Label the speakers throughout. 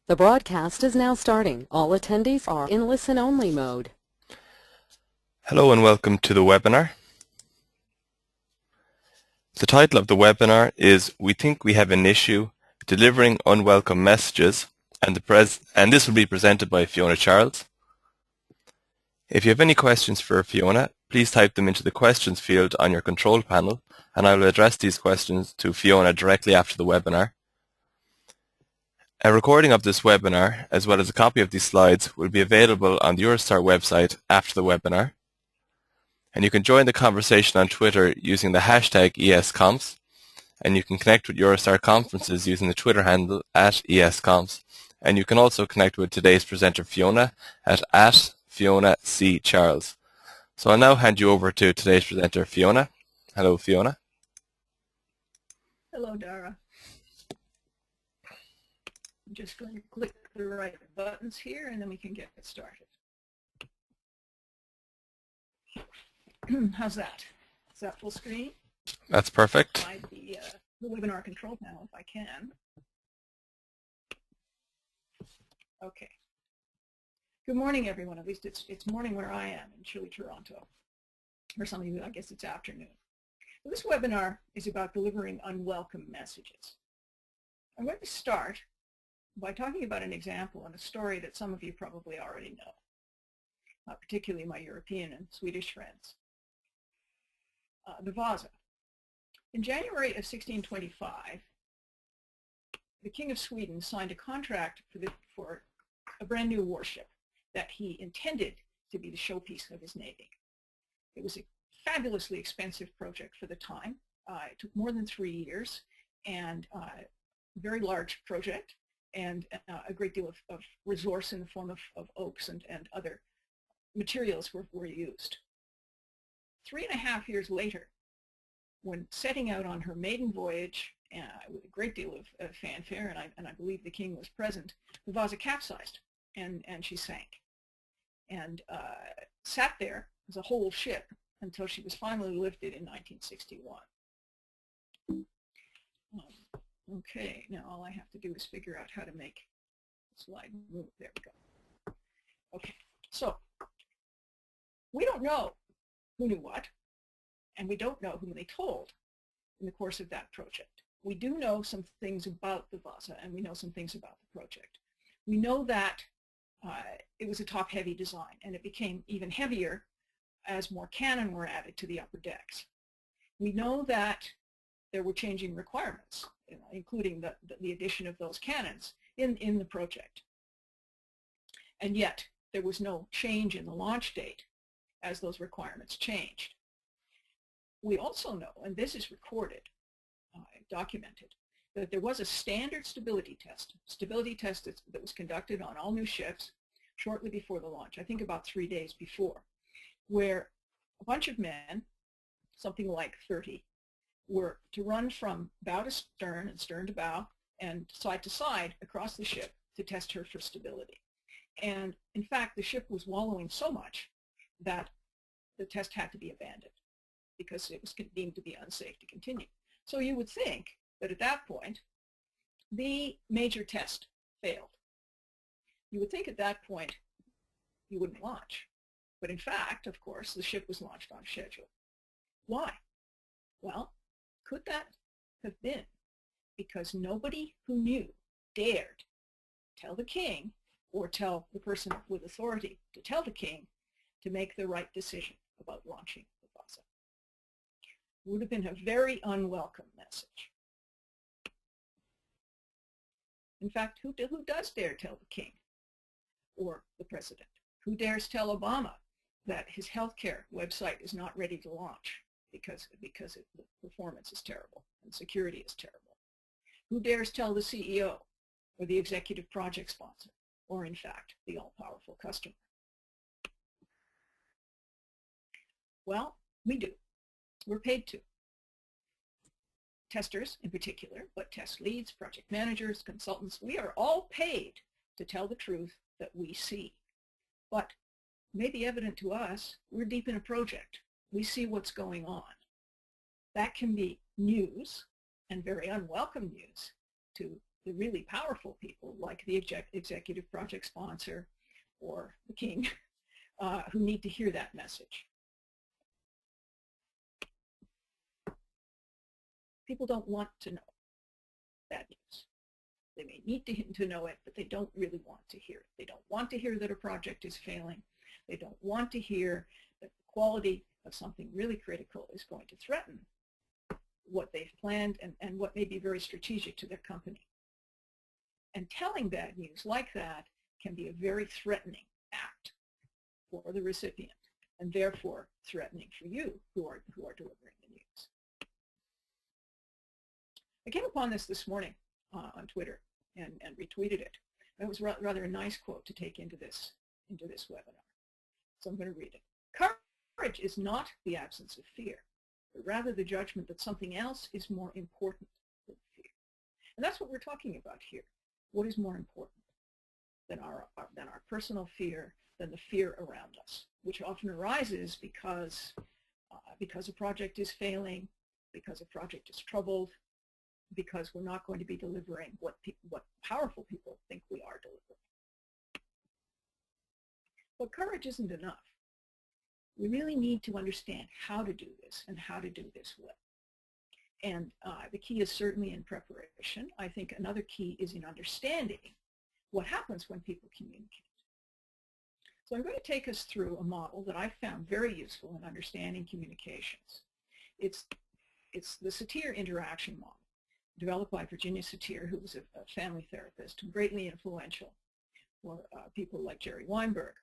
Speaker 1: The broadcast is now starting. All attendees are in listen-only mode.
Speaker 2: Hello and welcome to the webinar. The title of the webinar is We Think We Have an Issue Delivering Unwelcome Messages, and this will be presented by Fiona Charles. If you have any questions for Fiona, please type them into the questions field on your control panel, and I will address these questions to Fiona directly after the webinar. A recording of this webinar, as well as a copy of these slides, will be available on the EuroSTAR website after the webinar. And you can join the conversation on Twitter using the hashtag ESComps, and you can connect with EuroSTAR conferences using the Twitter handle @ESComps. And you can also connect with today's presenter Fiona at Fiona C. Charles. So I'll now hand you over to today's presenter Fiona. Hello, Fiona.
Speaker 3: Hello, Dara. I'm just going to click the right buttons here and then we can get started. How's that? Is that full screen?
Speaker 2: That's perfect.
Speaker 3: Slide the webinar control panel if I can. Okay. Good morning, everyone. At least it's morning where I am in chilly Toronto. For some of you, I guess it's afternoon. So this webinar is about delivering unwelcome messages. I'm going to start by talking about an example and a story that some of you probably already know, particularly my European and Swedish friends. The Vasa. In January of 1625, the King of Sweden signed a contract for a brand new warship that he intended to be the showpiece of his navy. It was a fabulously expensive project for the time. It took more than 3 years, and a very large project, and a great deal of resource in the form of oaks and other materials were used. 3.5 years later, when setting out on her maiden voyage with a great deal of fanfare, and I believe the king was present, the Vasa capsized and she sank, and sat there as a whole ship until she was finally lifted in 1961. Okay, now all I have to do is figure out how to make the slide move. There we go. Okay, so we don't know who knew what, and we don't know whom they told in the course of that project. We do know some things about the Vasa, and we know some things about the project. We know that it was a top-heavy design, and it became even heavier as more cannon were added to the upper decks. We know that there were changing requirements, including the addition of those cannons in the project. And yet, there was no change in the launch date as those requirements changed. We also know, and this is recorded, documented, that there was a standard stability test that was conducted on all new ships shortly before the launch, I think about 3 days before, where a bunch of men, something like 30, were to run from bow to stern and stern to bow and side to side across the ship to test her for stability. And in fact, the ship was wallowing so much that the test had to be abandoned because it was deemed to be unsafe to continue. So you would think that at that point, the major test failed. You would think at that point you wouldn't launch. But in fact, of course, the ship was launched on schedule. Why? Well, could that have been because nobody who knew dared tell the king or tell the person with authority to tell the king to make the right decision about launching the Vasa? It would have been a very unwelcome message. In fact, who does dare tell the king or the president? Who dares tell Obama that his healthcare website is not ready to launch because the performance is terrible and security is terrible? Who dares tell the CEO or the executive project sponsor, or in fact, the all-powerful customer? Well, we do. We're paid to. Testers in particular, but test leads, project managers, consultants, we are all paid to tell the truth that we see. But it may be evident to us, we're deep in a project. We see what's going on. That can be news, and very unwelcome news, to the really powerful people, like the executive project sponsor or the king, who need to hear that message. People don't want to know bad news. They may need to know it, but they don't really want to hear it. They don't want to hear that a project is failing. They don't want to hear that the quality of something really critical is going to threaten what they've planned and what may be very strategic to their company. And telling bad news like that can be a very threatening act for the recipient, and therefore threatening for you who are delivering the news. I came upon this morning on Twitter and retweeted it. It was rather a nice quote to take into this webinar. So I'm going to read it. Courage is not the absence of fear, but rather the judgment that something else is more important than fear. And that's what we're talking about here. What is more important than our personal fear, than the fear around us, which often arises because a project is failing, because a project is troubled, because we're not going to be delivering what powerful people think we are delivering. But courage isn't enough. We really need to understand how to do this and how to do this well. And the key is certainly in preparation. I think another key is in understanding what happens when people communicate. So I'm going to take us through a model that I found very useful in understanding communications. It's the Satir interaction model, developed by Virginia Satir, who was a family therapist and greatly influential for people like Jerry Weinberg,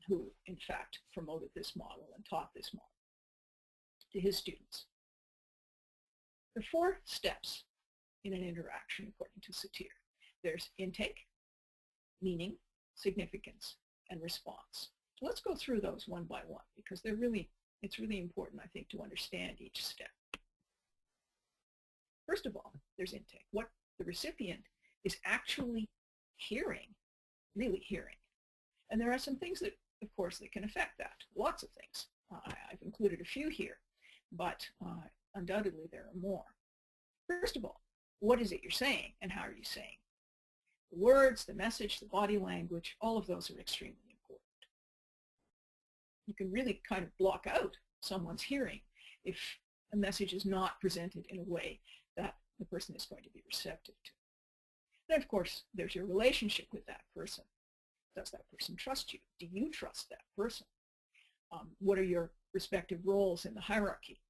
Speaker 3: who in fact promoted this model and taught this model to his students. There are 4 steps in an interaction according to Satir. There's intake, meaning, significance, and response. So let's go through those one by one because it's really important, I think, to understand each step. First of all, there's intake. What the recipient is actually hearing, really hearing. And there are some things that, of course, that can affect that. Lots of things. I've included a few here, but undoubtedly there are more. First of all, what is it you're saying and how are you saying? The words, the message, the body language, all of those are extremely important. You can really kind of block out someone's hearing if a message is not presented in a way that the person is going to be receptive to. Then, of course, there's your relationship with that person. Does that person trust you? Do you trust that person? What are your respective roles in the hierarchy?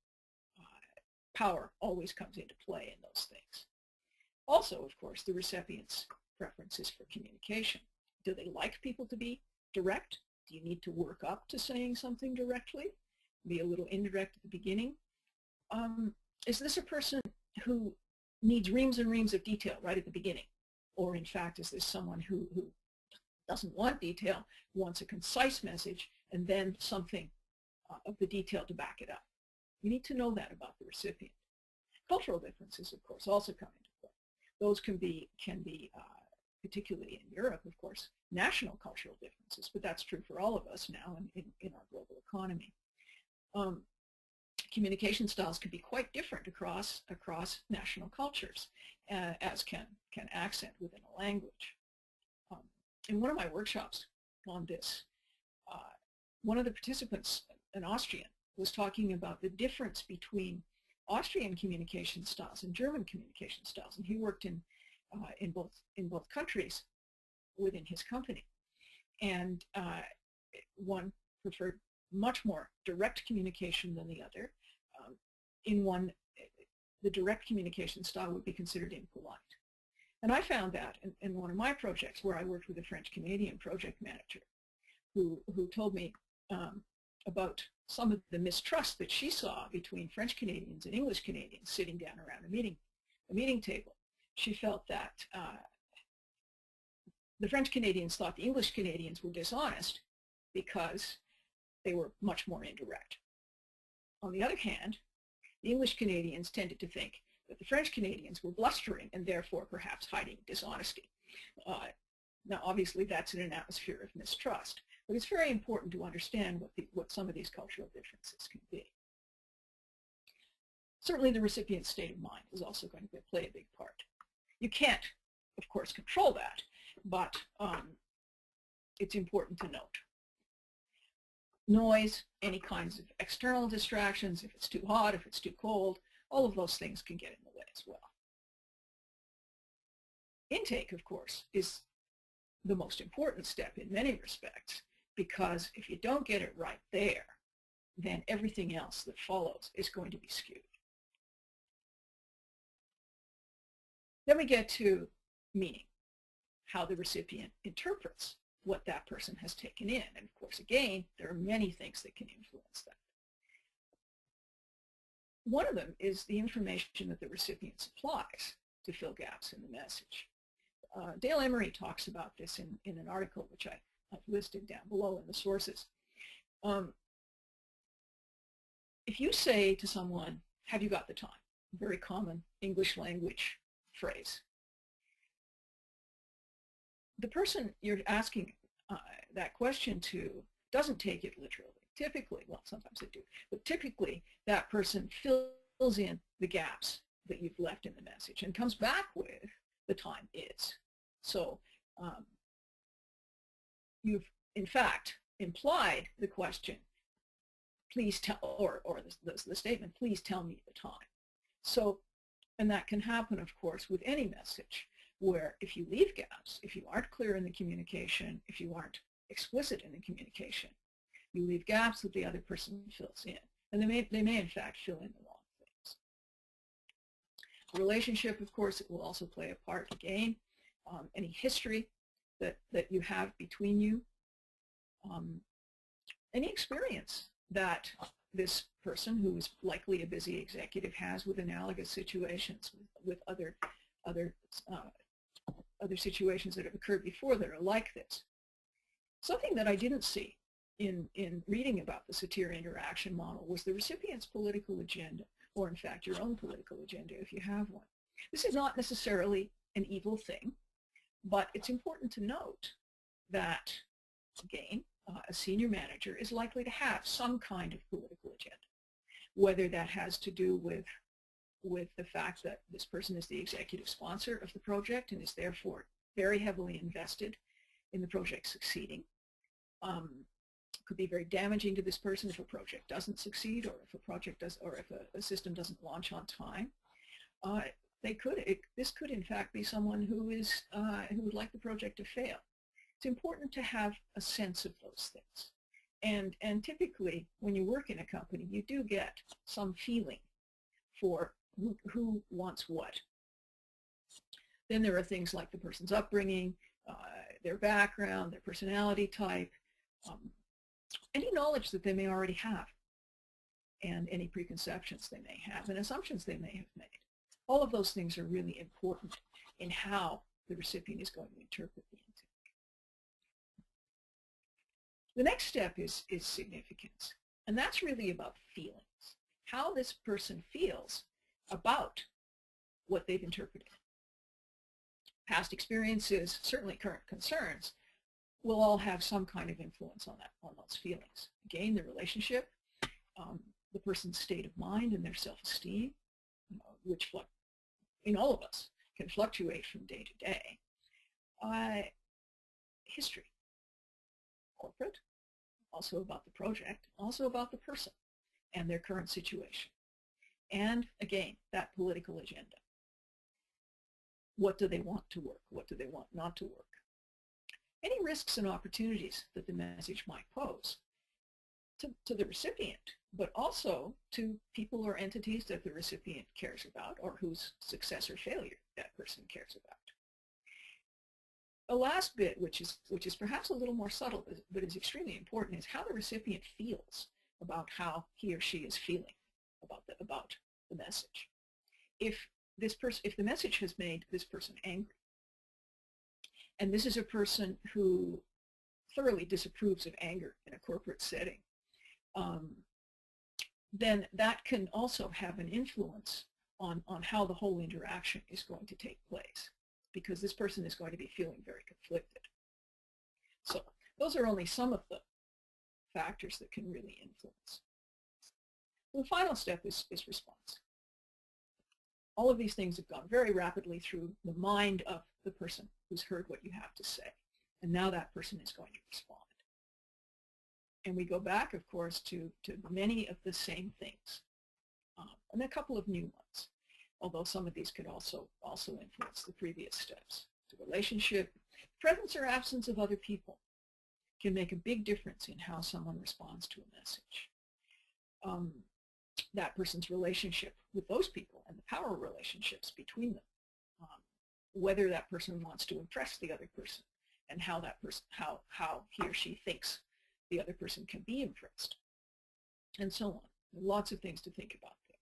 Speaker 3: Power always comes into play in those things. Also, of course, the recipient's preferences for communication. Do they like people to be direct? Do you need to work up to saying something directly? Be a little indirect at the beginning? Is this a person who needs reams and reams of detail right at the beginning? Or in fact, is this someone who doesn't want detail, wants a concise message, and then something of the detail to back it up? You need to know that about the recipient. Cultural differences, of course, also come into play. Those can be particularly in Europe, of course, national cultural differences, but that's true for all of us now in our global economy. Communication styles can be quite different across national cultures, as can accent within a language. In one of my workshops on this, one of the participants, an Austrian, was talking about the difference between Austrian communication styles and German communication styles, and he worked in both countries within his company. And one preferred much more direct communication than the other. In one, the direct communication style would be considered impolite. And I found that in one of my projects where I worked with a French-Canadian project manager who told me about some of the mistrust that she saw between French Canadians and English Canadians sitting down around a meeting table. She felt that the French Canadians thought the English Canadians were dishonest because they were much more indirect. On the other hand, the English Canadians tended to think that the French Canadians were blustering and therefore perhaps hiding dishonesty. Now, obviously, that's in an atmosphere of mistrust, but it's very important to understand what some of these cultural differences can be. Certainly, the recipient's state of mind is also going to play a big part. You can't of course, control that, but it's important to note. Noise, any kinds of external distractions, if it's too hot, if it's too cold, all of those things can get in the way as well. Intake, of course, is the most important step in many respects, because if you don't get it right there, then everything else that follows is going to be skewed. Then we get to meaning, how the recipient interprets what that person has taken in. And of course, again, there are many things that can influence that. One of them is the information that the recipient supplies to fill gaps in the message. Dale Emery talks about this in an article which I've listed down below in the sources. If you say to someone, "Have you got the time?" Very common English language phrase. The person you're asking that question to doesn't take it literally. Typically, well, sometimes they do, but typically that person fills in the gaps that you've left in the message and comes back with the time is. So you've, in fact, implied the question, please tell, or the statement, please tell me the time. So, and that can happen, of course, with any message, where if you leave gaps, if you aren't clear in the communication, if you aren't explicit in the communication, you leave gaps that the other person fills in. And they may in fact fill in the wrong things. Relationship, of course, it will also play a part again. Any history that you have between you, any experience that this person, who is likely a busy executive, has with analogous situations, with other situations that have occurred before that are like this. Something that I didn't see in reading about the satir interaction model was the recipient's political agenda, or in fact your own political agenda if you have one. This is not necessarily an evil thing, but it's important to note that, again, a senior manager is likely to have some kind of political agenda, whether that has to do with the fact that this person is the executive sponsor of the project and is therefore very heavily invested in the project succeeding. It could be very damaging to this person if a project doesn't succeed, or if a project does, or if a system doesn't launch on time. This could in fact be someone who would like the project to fail. It's important to have a sense of those things. And typically, when you work in a company, you do get some feeling for who wants what. Then there are things like the person's upbringing, their background, their personality type, any knowledge that they may already have, and any preconceptions they may have, and assumptions they may have made. All of those things are really important in how the recipient is going to interpret the intake. The next step is significance, and that's really about feelings. How this person feels about what they've interpreted. Past experiences, certainly current concerns, will all have some kind of influence on those feelings. Again, the relationship, the person's state of mind and their self-esteem, which in all of us can fluctuate from day to day. History, corporate, also about the project, also about the person and their current situation. And again, that political agenda. What do they want to work? What do they want not to work? Any risks and opportunities that the message might pose to the recipient, but also to people or entities that the recipient cares about, or whose success or failure that person cares about. The last bit, which is perhaps a little more subtle, but is extremely important, is how the recipient feels about how he or she is feeling about the message. If the message has made this person angry, and this is a person who thoroughly disapproves of anger in a corporate setting, then that can also have an influence on how the whole interaction is going to take place, because this person is going to be feeling very conflicted. So those are only some of the factors that can really influence. The final step is response. All of these things have gone very rapidly through the mind of the person who's heard what you have to say. And now that person is going to respond. And we go back, of course, to many of the same things, and a couple of new ones, although some of these could also influence the previous steps. The relationship, presence or absence of other people can make a big difference in how someone responds to a message. That person's relationship with those people and the power relationships between them, whether that person wants to impress the other person, and how that person, how he or she thinks the other person can be impressed, and so on. Lots of things to think about there.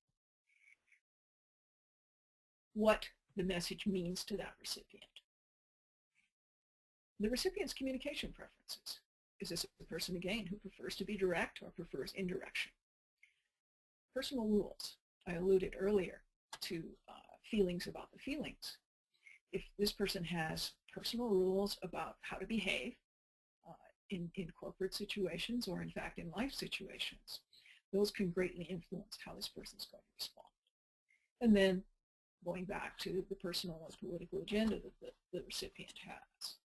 Speaker 3: What the message means to that recipient. The recipient's communication preferences. Is this a person, again, who prefers to be direct or prefers indirection? Personal rules. I alluded earlier to feelings about the feelings. If this person has personal rules about how to behave in corporate situations or in fact in life situations, those can greatly influence how this person is going to respond. And then going back to the personal and political agenda that the recipient has.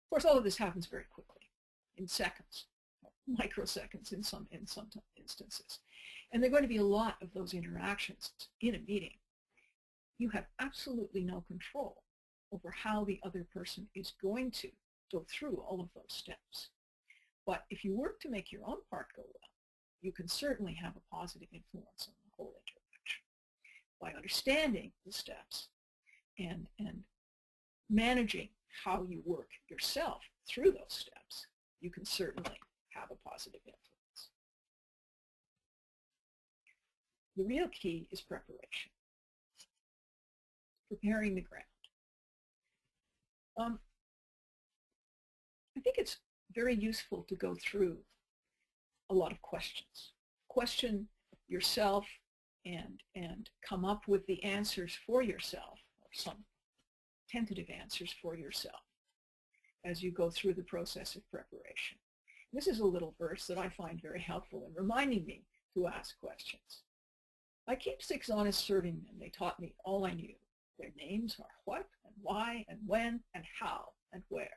Speaker 3: Of course, all of this happens very quickly, in seconds, microseconds in some instances. And there are going to be a lot of those interactions in a meeting. You have absolutely no control over how the other person is going to go through all of those steps. But if you work to make your own part go well, you can certainly have a positive influence on the whole interaction. By understanding the steps and managing how you work yourself through those steps, you can certainly have a positive influence. The real key is preparation. Preparing the ground. I think it's very useful to go through a lot of questions. Question yourself and come up with the answers for yourself, or some tentative answers for yourself as you go through the process of preparation. This is a little verse that I find very helpful in reminding me to ask questions. I keep 6 honest serving men. They taught me all I knew. Their names are what and why and when and how and where and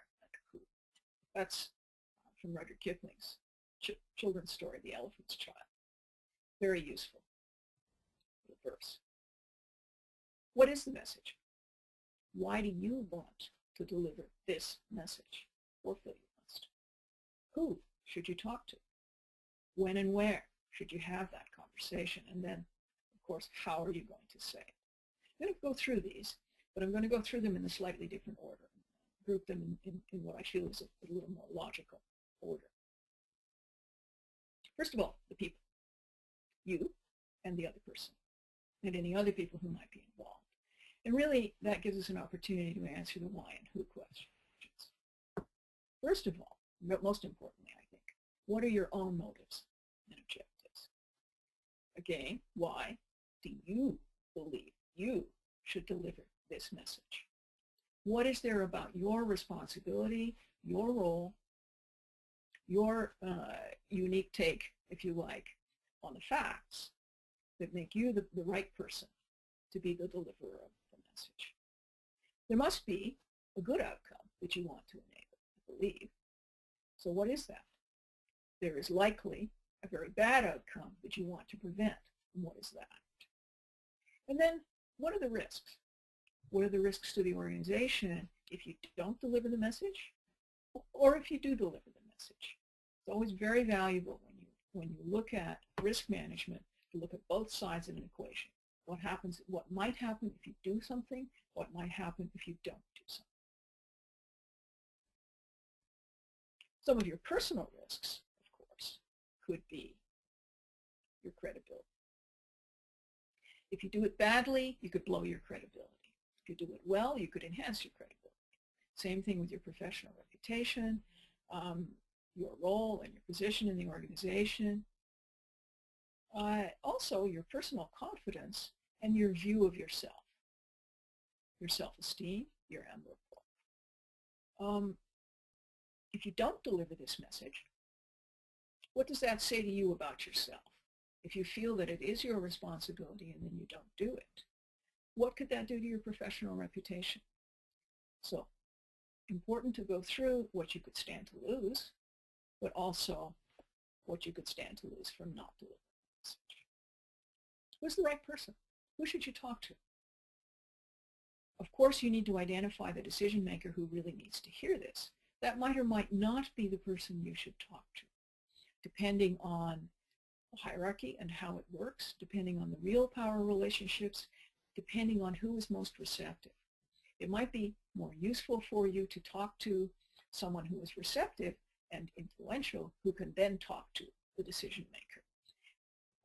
Speaker 3: who. That's from Rudyard Kipling's children's story, The Elephant's Child. Very useful verse. What is the message? Why do you want to deliver this message? Or feel you must? Who should you talk to? When and where should you have that conversation? And then, of course, how are you going to say it? I'm going to go through these, but I'm going to go through them in a slightly different order. Group them in what I feel is a little more logical order. First of all, the people. You and the other person, and any other people who might be involved. And really, that gives us an opportunity to answer the why and who questions. First of all, most importantly, I think, what are your own motives and objectives? Again, why do you believe you should deliver this message? What is there about your responsibility, your role, your unique take, if you like, on the facts that make you the right person to be the deliverer of the message? There must be a good outcome that you want to enable, I believe. So what is that? There is likely a very bad outcome that you want to prevent. And what is that? And then, what are the risks? What are the risks to the organization if you don't deliver the message, or if you do deliver the message? It's always very valuable when you look at risk management to look at both sides of an equation. What happens? What might happen if you do something? What might happen if you don't do something? Some of your personal risks, of course, could be your credibility. If you do it badly, you could blow your credibility. If you do it well, you could enhance your credibility. Same thing with your professional reputation, your role and your position in the organization. Also, your personal confidence and your view of yourself, your self-esteem, your amour. If you don't deliver this message, what does that say to you about yourself? if you feel that it is your responsibility and then you don't do it, what could that do to your professional reputation? So, important to go through what you could stand to lose, but also what you could stand to lose from not delivering the message. Who's the right person? Who should you talk to? Of course, you need to identify the decision maker who really needs to hear this. That might or might not be the person you should talk to, depending on the hierarchy and how it works, depending on the real power relationships, depending on who is most receptive. It might be more useful for you to talk to someone who is receptive and influential, who can then talk to the decision maker.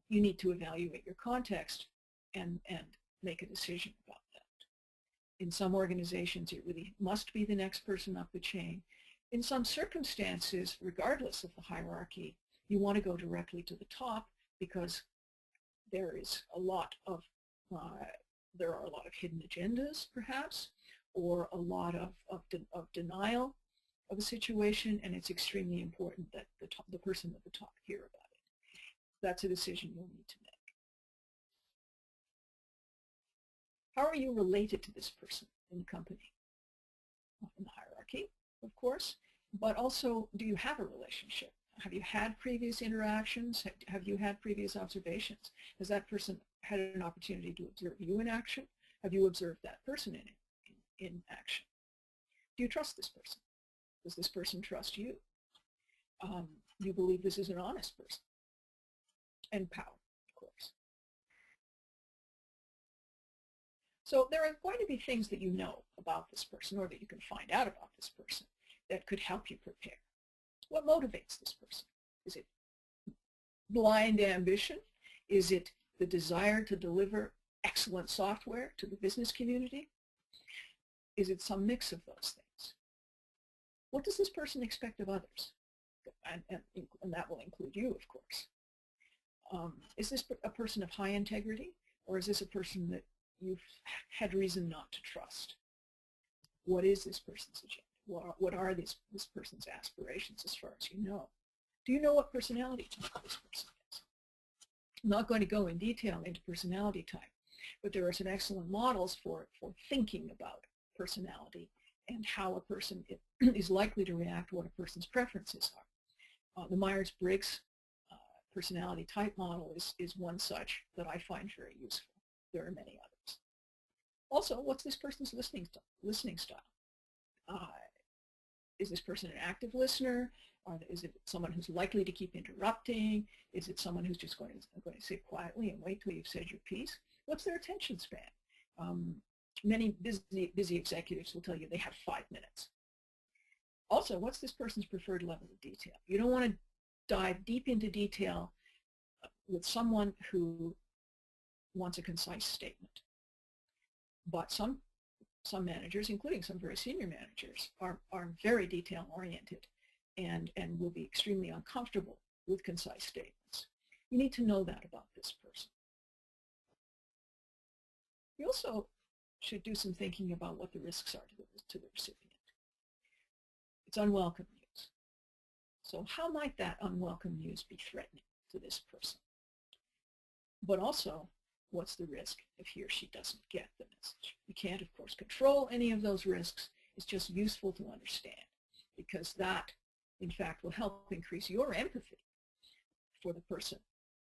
Speaker 3: You need to evaluate your context and make a decision about that. In some organizations, it really must be the next person up the chain. In some circumstances, regardless of the hierarchy, you want to go directly to the top because there is a lot of there are a lot of hidden agendas, perhaps, or a lot of denial of a situation, and it's extremely important that the person at the top hear about it. That's a decision you'll need to make. How are you related to this person in the company? In the hierarchy, of course, but also, do you have a relationship? Have you had previous interactions? Have you had previous observations? Has that person had an opportunity to observe you in action? Have you observed that person in action? Do you trust this person? Does this person trust you? Do you believe this is an honest person? And power, of course. So there are going to be things that you know about this person or that you can find out about this person that could help you prepare. What motivates this person? Is it blind ambition? Is it the desire to deliver excellent software to the business community? Is it some mix of those things? What does this person expect of others? And that will include you, of course. Is this a person of high integrity, or is this a person that you've had reason not to trust? What is this person's agenda? What are this person's aspirations as far as you know? Do you know what personality type this person is? I'm not going to go in detail into personality type, but there are some excellent models for thinking about personality and how a person is likely to react, what a person's preferences are. The Myers-Briggs personality type model is one such that I find very useful. There are many others. Also, what's this person's listening style? Is this person an active listener? Or is it someone who's likely to keep interrupting? Is it someone who's just going to sit quietly and wait till you've said your piece? What's their attention span? Many busy executives will tell you they have 5 minutes. Also, what's this person's preferred level of detail? You don't want to dive deep into detail with someone who wants a concise statement. But some managers, including some very senior managers, are very detail-oriented and will be extremely uncomfortable with concise statements. You need to know that about this person. You also should do some thinking about what the risks are to the recipient. It's unwelcome news. So how might that unwelcome news be threatening to this person? But also, what's the risk if he or she doesn't get the message? You can't, of course, control any of those risks. It's just useful to understand, because that, in fact, will help increase your empathy for the person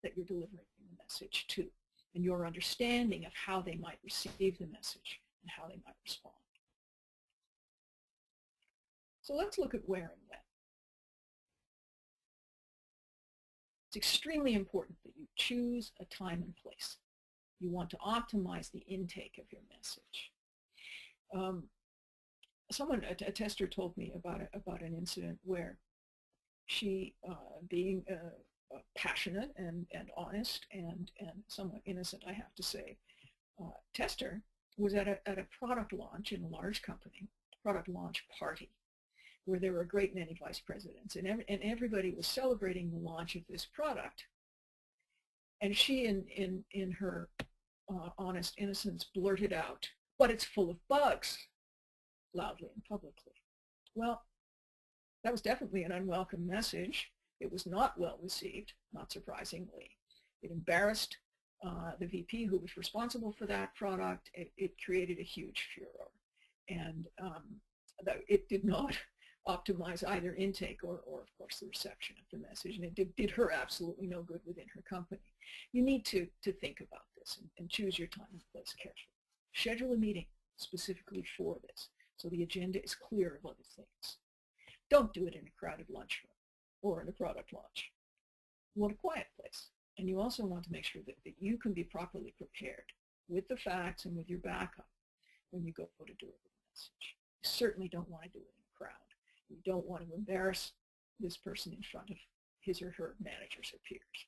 Speaker 3: that you're delivering the message to, and your understanding of how they might receive the message and how they might respond. So let's look at where and when. It's extremely important that you choose a time and place. You want to optimize the intake of your message. A tester told me about an incident where she, being passionate and honest and somewhat innocent, I have to say, tester was at a product launch in a large company, product launch party, where there were a great many vice presidents, and everybody was celebrating the launch of this product. And she, in her honest innocence, blurted out, "But it's full of bugs," loudly and publicly. Well, that was definitely an unwelcome message. It was not well received, not surprisingly. It embarrassed the VP who was responsible for that product. It created a huge furor. And it did not optimize either intake or of course, the reception of the message. And it did her absolutely no good within her company. You need to think about this and choose your time and place carefully. Schedule a meeting specifically for this, so the agenda is clear of other things. Don't do it in a crowded lunchroom or in a product launch. You want a quiet place, and you also want to make sure that you can be properly prepared with the facts and with your backup when you go to deliver the message. You certainly don't want to do it in a crowd. You don't want to embarrass this person in front of his or her managers or peers.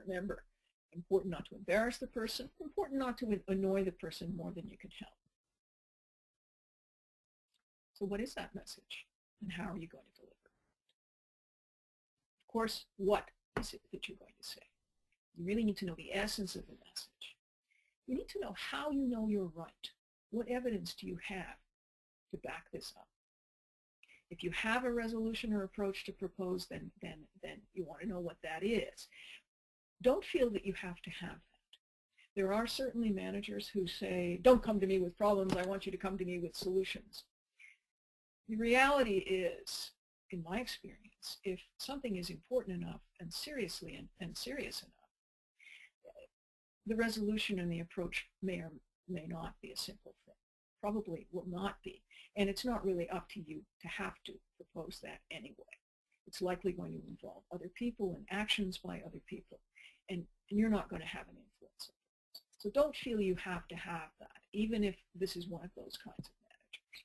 Speaker 3: Remember, important not to embarrass the person, important not to annoy the person more than you can help. So what is that message, and how are you going to deliver it? Of course, what is it that you're going to say? You really need to know the essence of the message. You need to know how you know you're right. What evidence do you have to back this up? If you have a resolution or approach to propose, then you want to know what that is. Don't feel that you have to have that. There are certainly managers who say, don't come to me with problems, I want you to come to me with solutions. The reality is, in my experience, if something is important enough and serious enough, the resolution and the approach may or may not be a simple thing. Probably will not be. And it's not really up to you to have to propose that anyway. It's likely going to involve other people and actions by other people. And you're not going to have an influence. So don't feel you have to have that, even if this is one of those kinds of managers.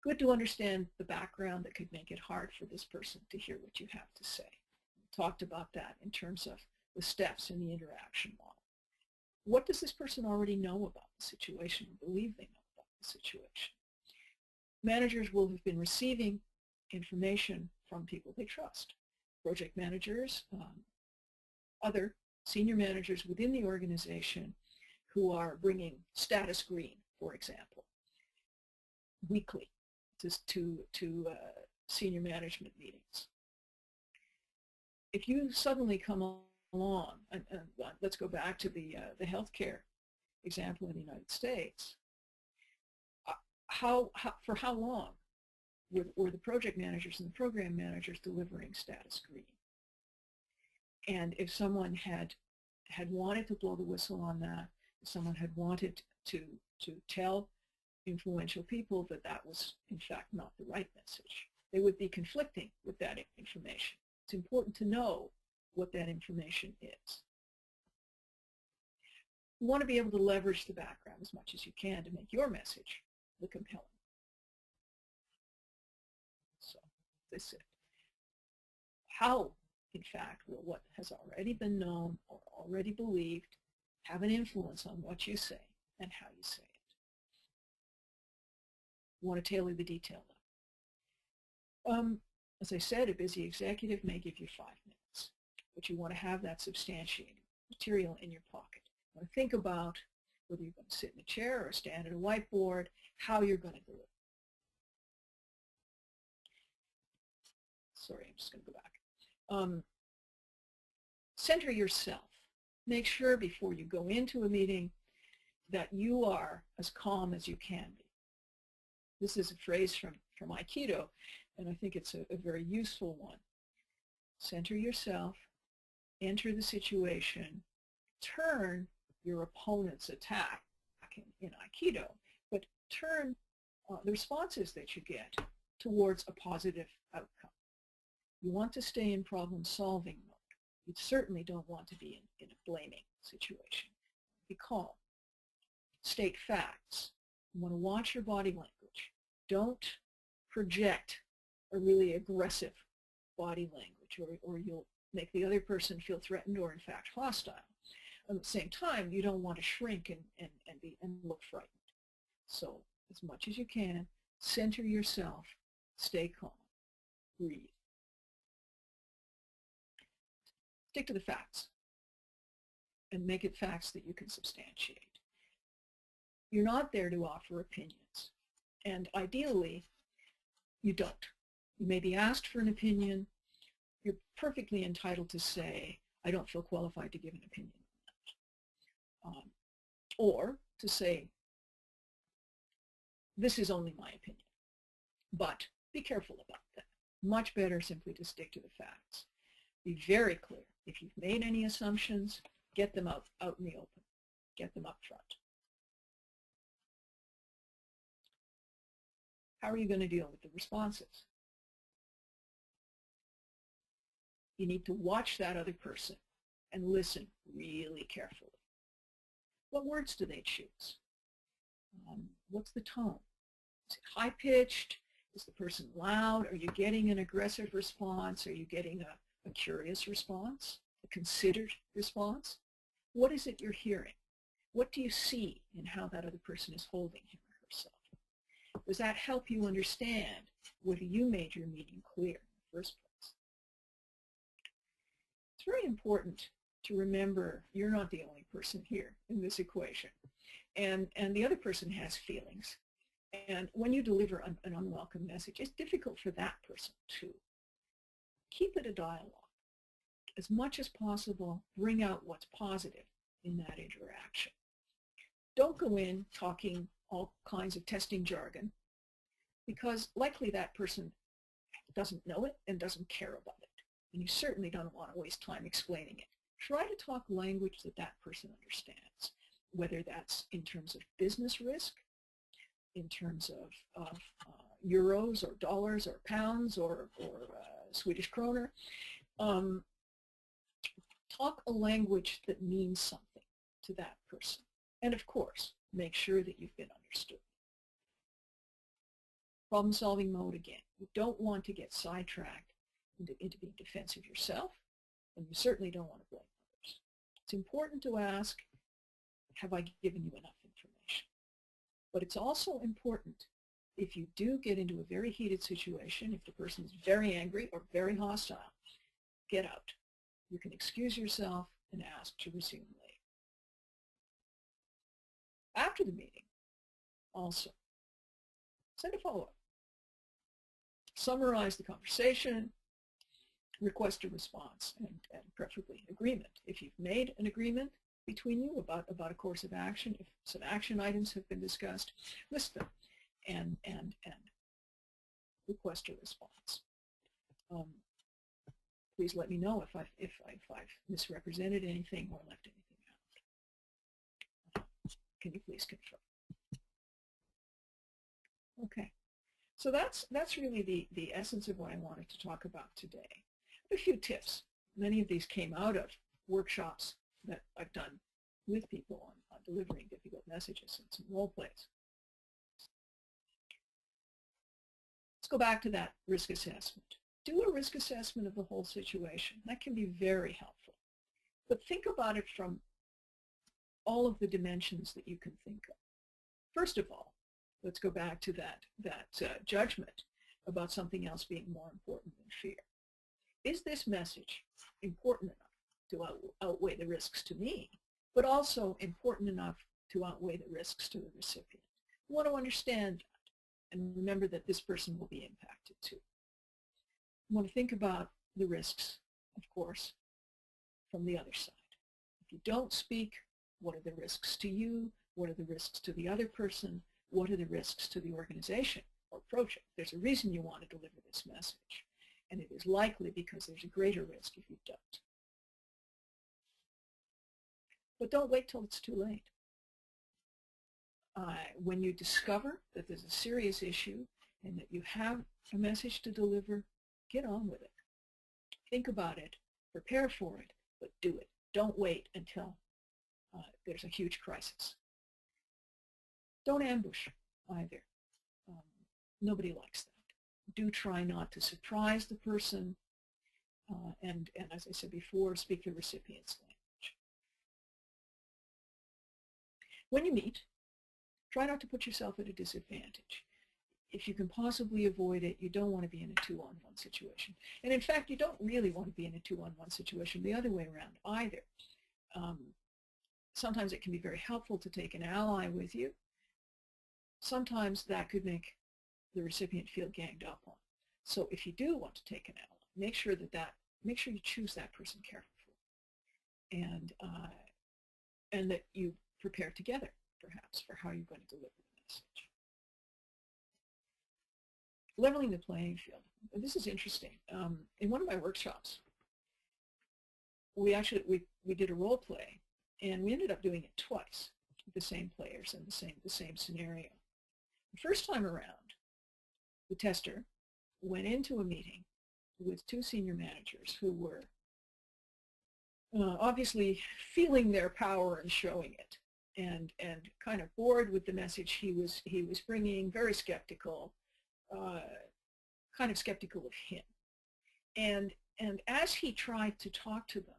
Speaker 3: Good to understand the background that could make it hard for this person to hear what you have to say. We talked about that in terms of the steps in the interaction model. What does this person already know about the situation or believe they know about the situation? Managers will have been receiving information from people they trust. Project managers, other senior managers within the organization who are bringing status green, for example, weekly to senior management meetings. If you suddenly come along, and let's go back to the healthcare example in the United States, for how long were the project managers and the program managers delivering status green? And if someone had wanted to blow the whistle on that, if someone had wanted to tell influential people that that was in fact not the right message, they would be conflicting with that information. It's important to know what that information is. You want to be able to leverage the background as much as you can to make your message the compelling. So this is it. How, in fact, will what has already been known or already believed have an influence on what you say and how you say it? You want to tailor the detail now. As I said, a busy executive may give you 5 minutes, but you want to have that substantiated material in your pocket. You want to think about whether you're going to sit in a chair or stand at a whiteboard, how you're going to deliver. Sorry, I'm just going to go back. Center yourself. Make sure before you go into a meeting that you are as calm as you can be. This is a phrase from Aikido, and I think it's a very useful one. Center yourself, enter the situation, turn your opponent's attack in Aikido, but turn the responses that you get towards a positive outcome. You want to stay in problem-solving mode. You certainly don't want to be in a blaming situation. Be calm. State facts. You want to watch your body language. Don't project a really aggressive body language, or you'll make the other person feel threatened or in fact hostile. At the same time, you don't want to shrink and look frightened. So as much as you can, center yourself, stay calm, breathe. Stick to the facts and make it facts that you can substantiate. You're not there to offer opinions, and ideally, you don't. You may be asked for an opinion. You're perfectly entitled to say, I don't feel qualified to give an opinion on that. Or to say, this is only my opinion. But be careful about that. Much better simply to stick to the facts. Be very clear. If you've made any assumptions, get them out in the open. Get them up front. How are you going to deal with the responses? You need to watch that other person and listen really carefully. What words do they choose? What's the tone? Is it high-pitched? Is the person loud? Are you getting an aggressive response? Are you getting a curious response? A considered response? What is it you're hearing? What do you see in how that other person is holding him or herself? Does that help you understand whether you made your meaning clear in the first place? It's very important to remember you're not the only person here in this equation. And the other person has feelings. And when you deliver an unwelcome message, it's difficult for that person too. Keep it a dialogue. As much as possible, bring out what's positive in that interaction. Don't go in talking all kinds of testing jargon, because likely that person doesn't know it and doesn't care about it. And you certainly don't want to waste time explaining it. Try to talk language that that person understands, whether that's in terms of business risk, in terms of euros or dollars or pounds or Swedish kroner. Talk a language that means something to that person. And of course, make sure that you've been understood. Problem-solving mode again. You don't want to get sidetracked into being defensive yourself, and you certainly don't want to blame others. It's important to ask, have I given you enough information? But it's also important, if you do get into a very heated situation, if the person is very angry or very hostile, get out. You can excuse yourself and ask to resume later. After the meeting, also, send a follow-up. Summarize the conversation, request a response, and preferably agreement. If you've made an agreement between you about a course of action, if some action items have been discussed, list them and request a response. Please let me know if I've misrepresented anything or left anything out. Can you please confirm? Okay, so that's really the essence of what I wanted to talk about today. A few tips. Many of these came out of workshops that I've done with people on delivering difficult messages and some role plays. Let's go back to that risk assessment. Do a risk assessment of the whole situation. That can be very helpful. But think about it from all of the dimensions that you can think of. First of all, let's go back to that judgment about something else being more important than fear. Is this message important enough to outweigh the risks to me, but also important enough to outweigh the risks to the recipient? You want to understand that and remember that this person will be impacted too. You want to think about the risks, of course, from the other side. If you don't speak, what are the risks to you? What are the risks to the other person? What are the risks to the organization or project? There's a reason you want to deliver this message, and it is likely because there's a greater risk if you don't. But don't wait till it's too late. When you discover that there's a serious issue and that you have a message to deliver, get on with it. Think about it, prepare for it, but do it. Don't wait until there's a huge crisis. Don't ambush either. Nobody likes that. Do try not to surprise the person, and as I said before, speak the recipient's language. When you meet, try not to put yourself at a disadvantage. If you can possibly avoid it, you don't want to be in a two-on-one situation. And in fact, you don't really want to be in a two-on-one situation the other way around either. Sometimes it can be very helpful to take an ally with you. Sometimes that could make the recipient feel ganged up on. So if you do want to take an ally, make sure you choose that person carefully, and that you prepare together, perhaps, for how you're going to deliver the message. Leveling the playing field. This is interesting. In one of my workshops, we did a role play, and we ended up doing it twice with the same players and the same scenario. The first time around, the tester went into a meeting with two senior managers who were obviously feeling their power and showing it, and kind of bored with the message he was bringing, very skeptical, kind of skeptical of him. And as he tried to talk to them,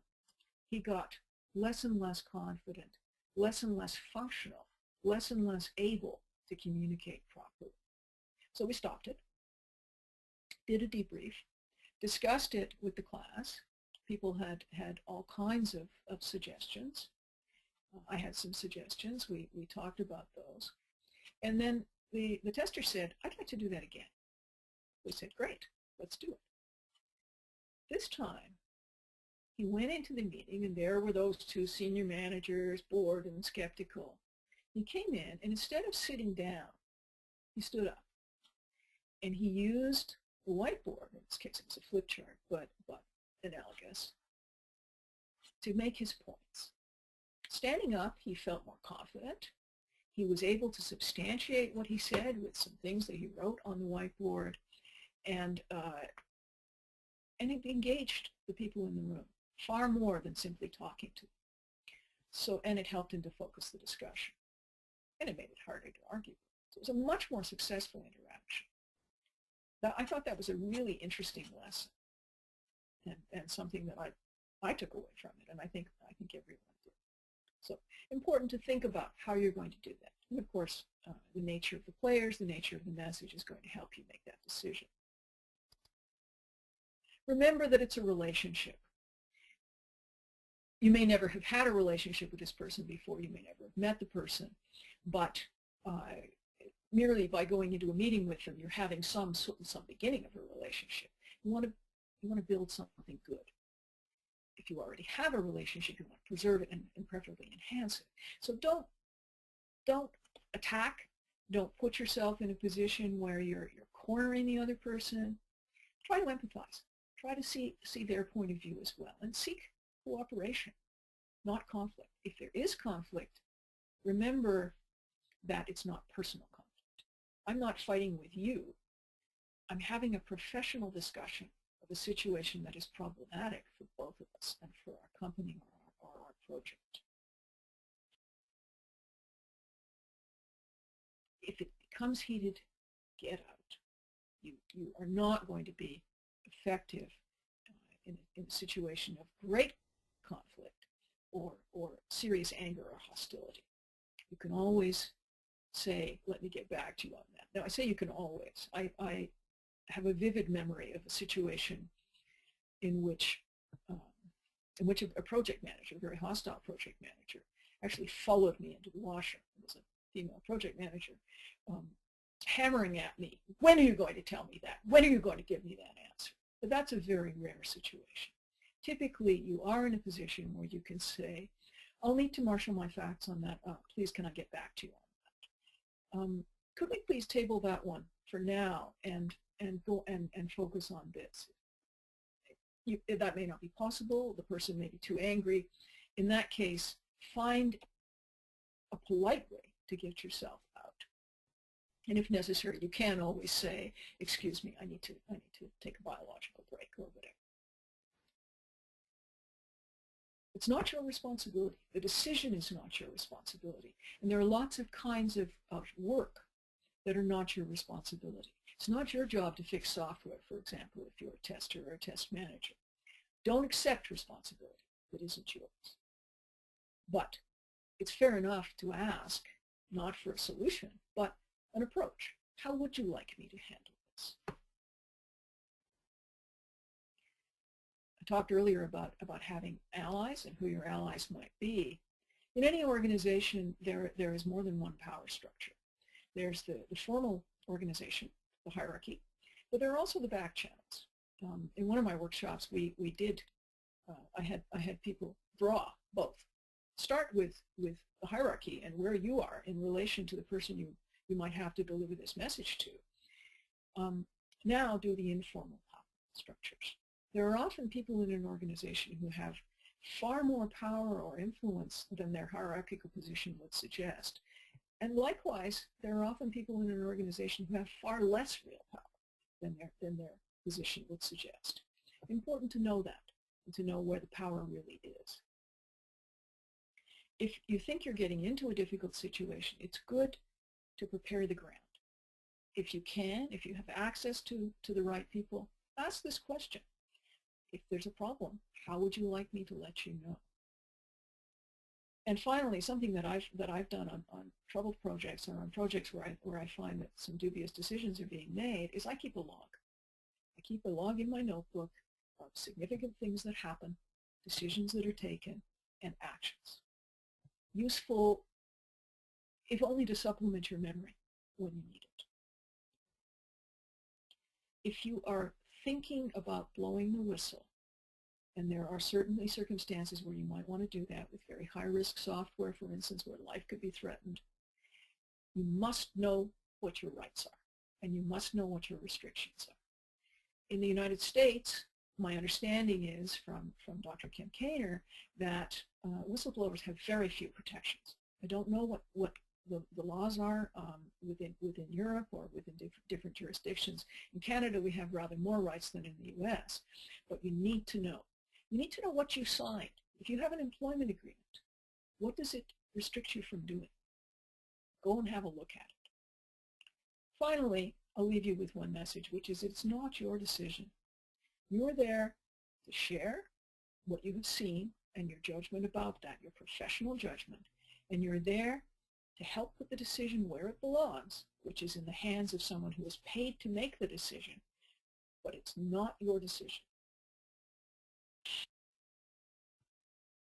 Speaker 3: he got less and less confident, less and less functional, less and less able to communicate properly. So we stopped it, did a debrief, discussed it with the class. People had all kinds of suggestions. I had some suggestions. We talked about those. And then the tester said, I'd like to do that again. We said, great, let's do it. This time, he went into the meeting, and there were those two senior managers, bored and skeptical. He came in, and instead of sitting down, he stood up. And he used the whiteboard, in this case it was a flip chart, but analogous, to make his points. Standing up, he felt more confident. He was able to substantiate what he said with some things that he wrote on the whiteboard, and it engaged the people in the room far more than simply talking to them. So, and it helped him to focus the discussion, and it made it harder to argue. So it was a much more successful interaction. I thought that was a really interesting lesson, and something that I took away from it, and I think everyone did. So important to think about how you're going to do that. And of course, the nature of the players, the nature of the message is going to help you make that decision. Remember that it's a relationship. You may never have had a relationship with this person before. You may never have met the person, but merely by going into a meeting with them, you're having some beginning of a relationship. You want to build something good. If you already have a relationship, you want to preserve it and preferably enhance it. So don't attack. Don't put yourself in a position where you're cornering the other person. Try to empathize. Try to see their point of view as well, and seek cooperation, not conflict. If there is conflict, remember that it's not personal conflict. I'm not fighting with you. I'm having a professional discussion of a situation that is problematic for both of us and for our company or our project. If it becomes heated, get out. You are not going to be effective in a situation of great conflict or serious anger or hostility. You can always say, let me get back to you on that. Now, I say you can always. I have a vivid memory of a situation in which a project manager, a very hostile project manager, actually followed me into the washroom. It was a female project manager, hammering at me, when are you going to tell me that? When are you going to give me that answer? But that's a very rare situation. Typically, you are in a position where you can say, I'll need to marshal my facts on that. Please, can I get back to you on that? Could we please table that one for now and go and focus on this? That may not be possible. The person may be too angry. In that case, find a polite way to get yourself out. And if necessary, you can always say, excuse me, I need to take a biological break or whatever. It's not your responsibility. The decision is not your responsibility. And there are lots of kinds of work that are not your responsibility. It's not your job to fix software, for example, if you're a tester or a test manager. Don't accept responsibility that isn't yours. But it's fair enough to ask, not for a solution, but an approach. How would you like me to handle this? I talked earlier about having allies and who your allies might be. In any organization, there is more than one power structure. There's the formal organization, the hierarchy, But there are also the back channels. In one of my workshops, I had people draw both. Start with the hierarchy and where you are in relation to the person you might have to deliver this message to. Now do the informal structures. There are often people in an organization who have far more power or influence than their hierarchical position would suggest. And likewise, there are often people in an organization who have far less real power than their position would suggest. Important to know that, and to know where the power really is. If you think you're getting into a difficult situation, it's good to prepare the ground. If you can, if you have access to the right people, ask this question. If there's a problem, how would you like me to let you know? And finally, something that I've done on troubled projects or on projects where I find that some dubious decisions are being made is I keep a log. I keep a log in my notebook of significant things that happen, decisions that are taken, and actions. Useful, if only to supplement your memory when you need it. If you are thinking about blowing the whistle, and there are certainly circumstances where you might want to do that with very high-risk software, for instance, where life could be threatened, you must know what your rights are, and you must know what your restrictions are. In the United States, my understanding is from Dr. Kim Kainer that whistleblowers have very few protections. I don't know what the laws are within Europe or within different jurisdictions. In Canada, we have rather more rights than in the US, but you need to know. You need to know what you signed. If you have an employment agreement, what does it restrict you from doing? Go and have a look at it. Finally, I'll leave you with one message, which is it's not your decision. You're there to share what you have seen and your judgment about that, your professional judgment, and you're there to help put the decision where it belongs, which is in the hands of someone who is paid to make the decision, but it's not your decision.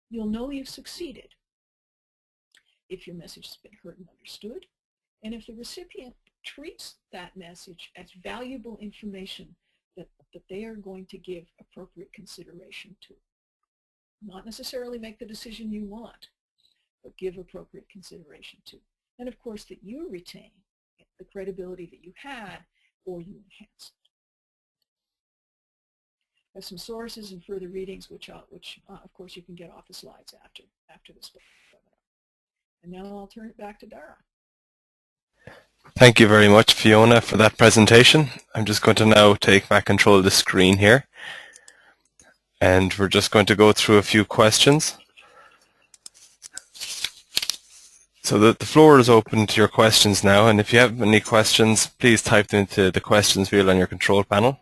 Speaker 3: You'll know you've succeeded if your message has been heard and understood, and if the recipient treats that message as valuable information that they are going to give appropriate consideration to. Not necessarily make the decision you want, but give appropriate consideration to. And of course that you retain the credibility that you had, or you enhance it. I have some sources and further readings which of course you can get off the slides after this webinar. And now I'll turn it back to Dara.
Speaker 2: Thank you very much, Fiona, for that presentation. I'm just going to now take back control of the screen here. And we're just going to go through a few questions. So the floor is open to your questions now, and if you have any questions, please type them into the questions field on your control panel.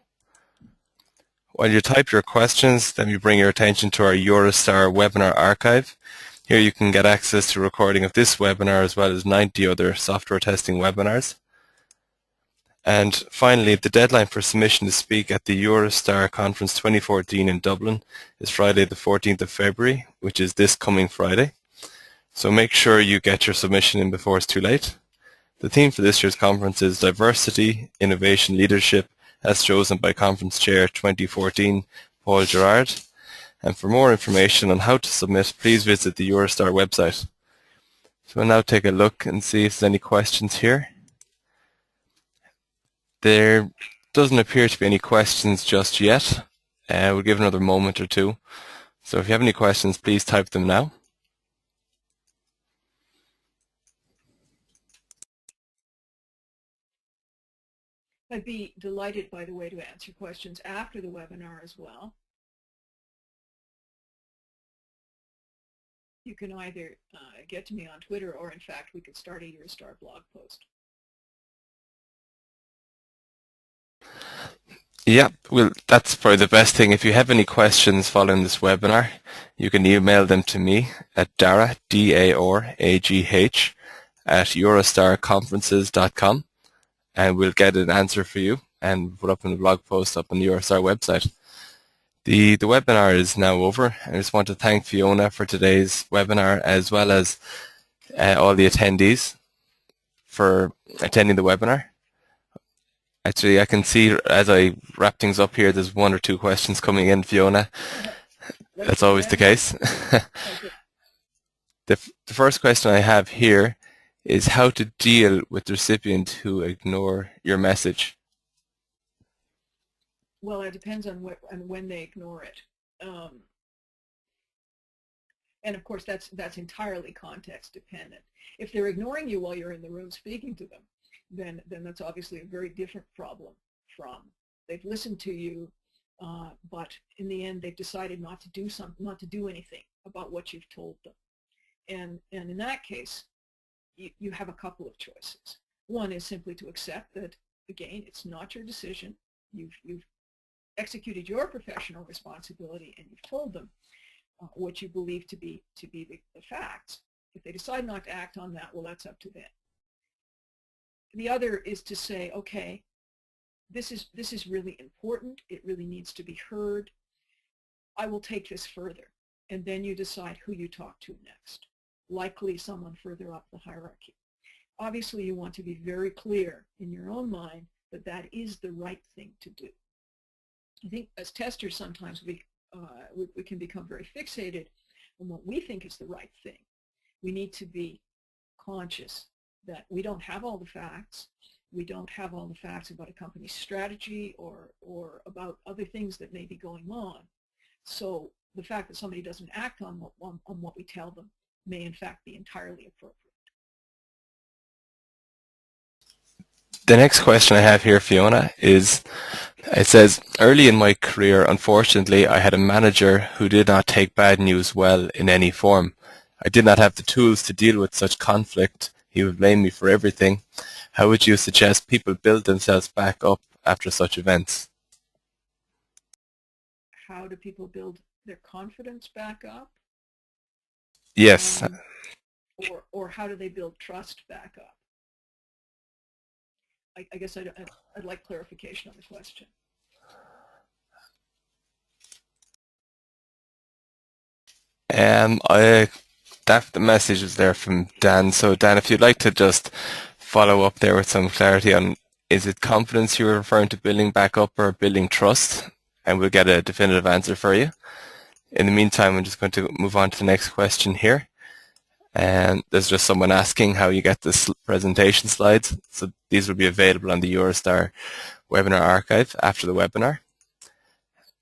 Speaker 2: While you type your questions, let me bring your attention to our EuroSTAR webinar archive. Here you can get access to a recording of this webinar as well as 90 other software testing webinars. And finally, the deadline for submission to speak at the EuroSTAR Conference 2014 in Dublin is Friday the 14th of February, which is this coming Friday. So make sure you get your submission in before it's too late. The theme for this year's conference is Diversity, Innovation, Leadership, as chosen by Conference Chair 2014, Paul Gerard. And for more information on how to submit, please visit the EuroSTAR website. So we'll now take a look and see if there's any questions here. There doesn't appear to be any questions just yet. We'll give another moment or two. So if you have any questions, please type them now.
Speaker 3: I'd be delighted, by the way, to answer questions after the webinar as well. You can either get to me on Twitter, or in fact, we could start a EuroSTAR blog post.
Speaker 2: Yeah, well, that's probably the best thing. If you have any questions following this webinar, you can email them to me at Daragh, D-A-R-A-G-H, at EuroStarConferences.com, and we'll get an answer for you and put up in the blog post up on the EuroSTAR website. The webinar is now over. I just want to thank Fiona for today's webinar, as well as all the attendees for attending the webinar. Actually, I can see as I wrap things up here, there's one or two questions coming in, Fiona. That's always the case.
Speaker 3: Okay.
Speaker 2: The first question I have here is how to deal with the recipient who ignore your message.
Speaker 3: Well, it depends on when they ignore it. And of course, that's entirely context dependent. If they're ignoring you while you're in the room speaking to them, then that's obviously a very different problem from they've listened to you, but in the end they've decided not to do anything about what you've told them. And in that case, you have a couple of choices. One is simply to accept that, again, it's not your decision. You've executed your professional responsibility and you've told them what you believe to be the facts. If they decide not to act on that, well, that's up to them. The other is to say, okay, this is really important. It really needs to be heard. I will take this further. And then you decide who you talk to next, likely someone further up the hierarchy. Obviously, you want to be very clear in your own mind that that is the right thing to do. I think as testers, sometimes we can become very fixated on what we think is the right thing. We need to be conscious that we don't have all the facts. We don't have all the facts about a company's strategy or about other things that may be going on. So the fact that somebody doesn't act on what we tell them may in fact be entirely appropriate.
Speaker 2: The next question I have here, Fiona, is it says, early in my career, unfortunately, I had a manager who did not take bad news well in any form. I did not have the tools to deal with such conflict. He would blame me for everything. How would you suggest people build themselves back up after such events?
Speaker 3: How do people build their confidence back up?
Speaker 2: Yes.
Speaker 3: Or how do they build trust back up? I guess I'd like clarification on the question.
Speaker 2: The message is there from Dan. So Dan, if you'd like to just follow up there with some clarity on, is it confidence you're referring to building back up or building trust? And we'll get a definitive answer for you. In the meantime, I'm just going to move on to the next question here. And there's just someone asking how you get the presentation slides. So these will be available on the EuroSTAR webinar archive after the webinar.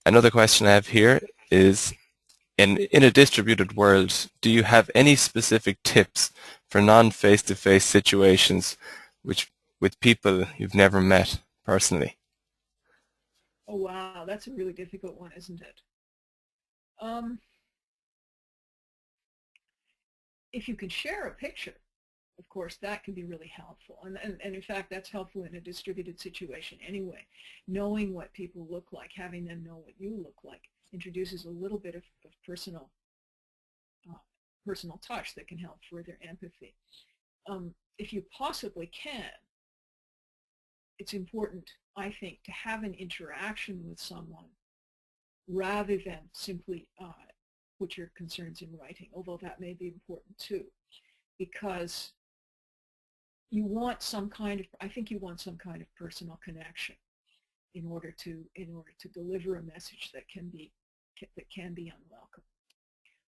Speaker 2: Another question I have here is, in a distributed world, do you have any specific tips for non-face-to-face situations with people you've never met personally?
Speaker 3: Oh, wow, that's a really difficult one, isn't it? If you can share a picture, of course, that can be really helpful. And in fact, that's helpful in a distributed situation anyway. Knowing what people look like, having them know what you look like, introduces a little bit of personal touch that can help further empathy. If you possibly can, it's important, I think, to have an interaction with someone rather than simply put your concerns in writing, although that may be important too, because you want some kind of, I think you want some kind of personal connection in order to deliver a message that can be unwelcome.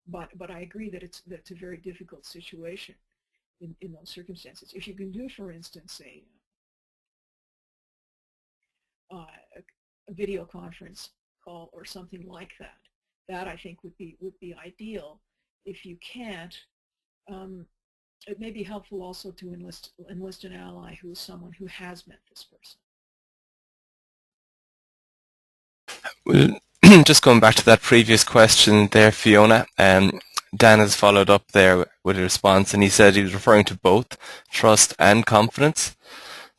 Speaker 3: But I agree that it's a very difficult situation in those circumstances. If you can do, for instance, a video conference call or something like that, that I think would be ideal. If you can't, it may be helpful also to enlist an ally who is someone who has met this person.
Speaker 2: Well, just going back to that previous question there, Fiona, Dan has followed up there with a response, and he said he was referring to both trust and confidence.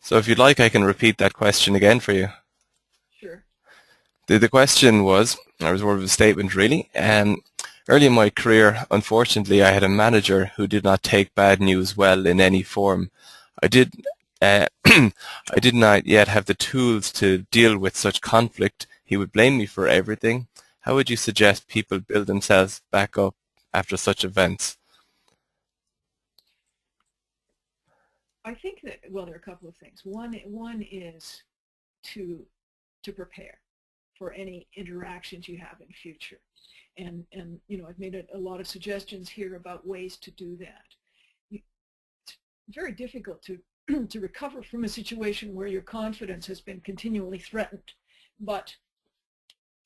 Speaker 2: So if you'd like, I can repeat that question again for you.
Speaker 3: Sure.
Speaker 2: The question was, or was more of a statement really, early in my career, unfortunately, I had a manager who did not take bad news well in any form. I did not yet have the tools to deal with such conflict. He would blame me for everything. How would you suggest people build themselves back up after such events?
Speaker 3: I think that, well, there are a couple of things. One is to prepare for any interactions you have in future. And you know, I've made a lot of suggestions here about ways to do that. It's very difficult to to recover from a situation where your confidence has been continually threatened, but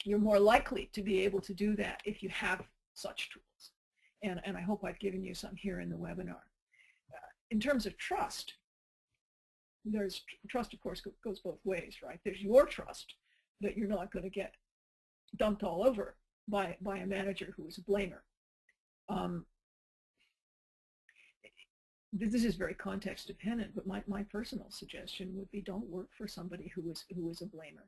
Speaker 3: you're more likely to be able to do that if you have such tools. And I hope I've given you some here in the webinar. In terms of trust, there's trust, of course, goes both ways, right? There's your trust that you're not going to get dumped all over by a manager who is a blamer. This is very context dependent, but my personal suggestion would be don't work for somebody who is a blamer.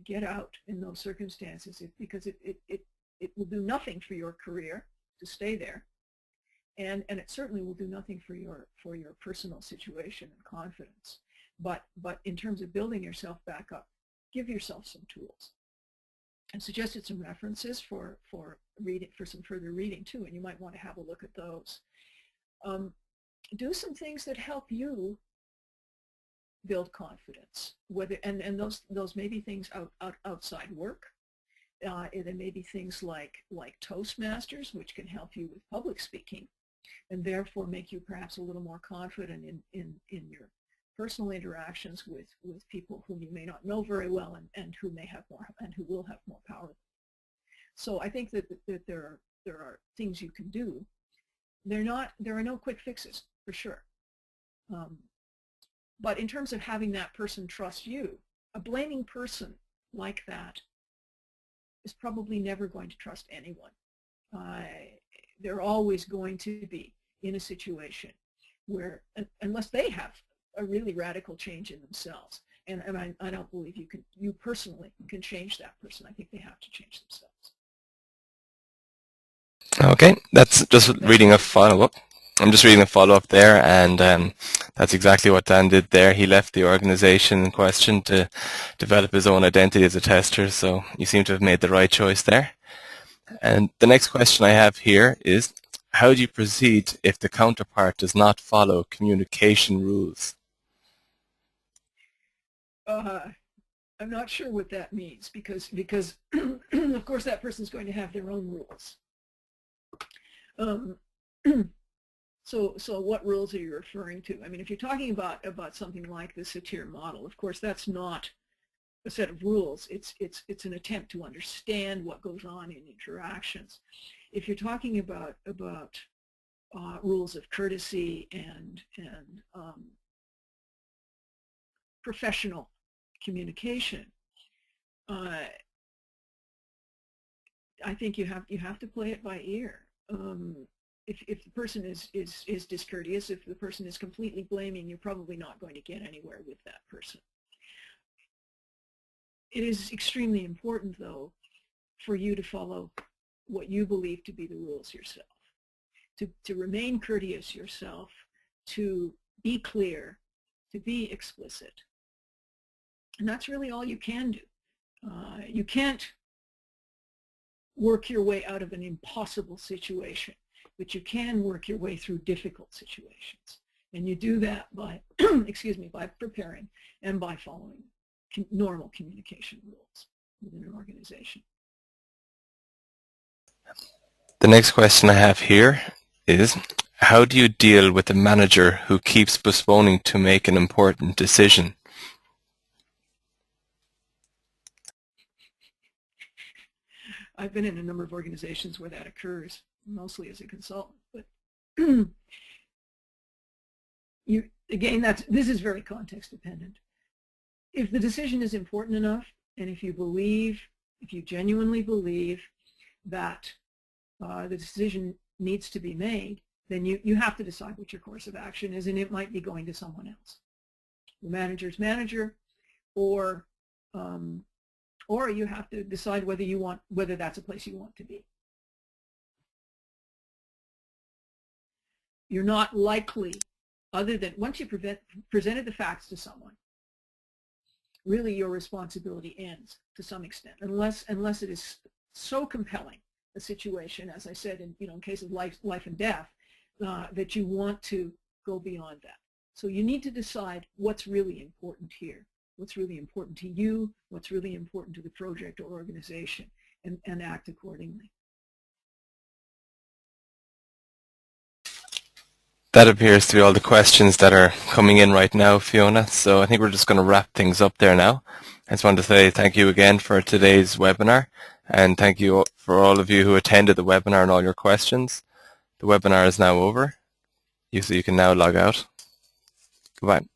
Speaker 3: Get out in those circumstances because it will do nothing for your career to stay there, and it certainly will do nothing for your personal situation and confidence. But in terms of building yourself back up, give yourself some tools. I suggested some references for reading, for some further reading too, and you might want to have a look at those. Do some things that help you build confidence. Whether and those may be things outside work. There may be things like Toastmasters, which can help you with public speaking, and therefore make you perhaps a little more confident in your personal interactions with people whom you may not know very well and who may have more and who will have more power. So I think that there are things you can do. There are no quick fixes for sure. But in terms of having that person trust you, a blaming person like that is probably never going to trust anyone. They're always going to be in a situation where, unless they have a really radical change in themselves, and I don't believe you personally can change that person. I think they have to change themselves.
Speaker 2: Okay, that's just reading a follow-up. I'm just reading a follow-up there, and that's exactly what Dan did there. He left the organization in question to develop his own identity as a tester, so you seem to have made the right choice there. And the next question I have here is, how do you proceed if the counterpart does not follow communication rules?
Speaker 3: I'm not sure what that means because of course that person's going to have their own rules. So what rules are you referring to? I mean, if you're talking about something like the satir model, of course that's not a set of rules. It's an attempt to understand what goes on in interactions. If you're talking about rules of courtesy and professional communication, I think you have to play it by ear. If the person is discourteous, if the person is completely blaming, you're probably not going to get anywhere with that person. It is extremely important, though, for you to follow what you believe to be the rules yourself, to remain courteous yourself, to be clear, to be explicit. And that's really all you can do. You can't work your way out of an impossible situation, but you can work your way through difficult situations. And you do that by, excuse me, by preparing and by following normal communication rules within an organization.
Speaker 2: The next question I have here is, how do you deal with a manager who keeps postponing to make an important decision?
Speaker 3: I've been in a number of organizations where that occurs, mostly as a consultant. But this is very context dependent. If the decision is important enough, and if you genuinely believe that the decision needs to be made, then you have to decide what your course of action is, and it might be going to someone else, the manager's manager, or you have to decide whether that's a place you want to be. You're not likely, other than once you presented the facts to someone, really your responsibility ends to some extent, unless it is so compelling a situation, as I said, in case of life and death, that you want to go beyond that. So you need to decide what's really important here. what's really important to you, what's really important to the project or organization, and act accordingly.
Speaker 2: That appears to be all the questions that are coming in right now, Fiona. So I think we're just going to wrap things up there now. I just wanted to say thank you again for today's webinar, and thank you for all of you who attended the webinar and all your questions. The webinar is now over, so you can now log out. Goodbye.